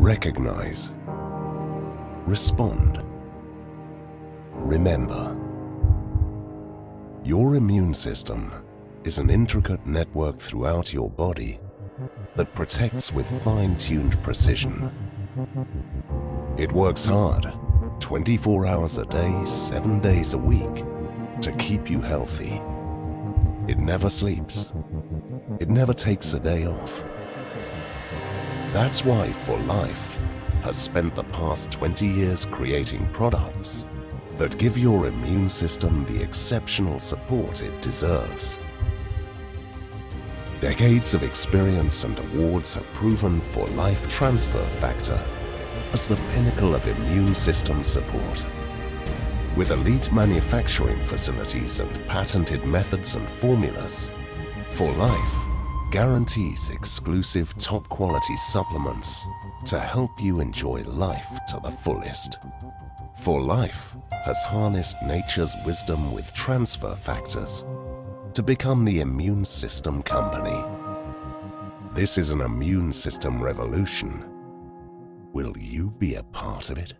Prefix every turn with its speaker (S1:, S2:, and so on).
S1: Recognize. Respond. Remember. Your immune system is an intricate network throughout your body that protects with fine-tuned precision. It works hard, 24 hours a day, 7 days a week, to keep you healthy. It never sleeps. It never takes a day off. That's why For Life has spent the past 20 years creating products that give your immune system the exceptional support it deserves. Decades of experience and awards have proven For Life Transfer Factor as the pinnacle of immune system support. With elite manufacturing facilities and patented methods and formulas, For Life guarantees exclusive top-quality supplements to help you enjoy life to the fullest. For Life has harnessed nature's wisdom with transfer factors to become the immune system company. This is an immune system revolution. Will you be a part of it?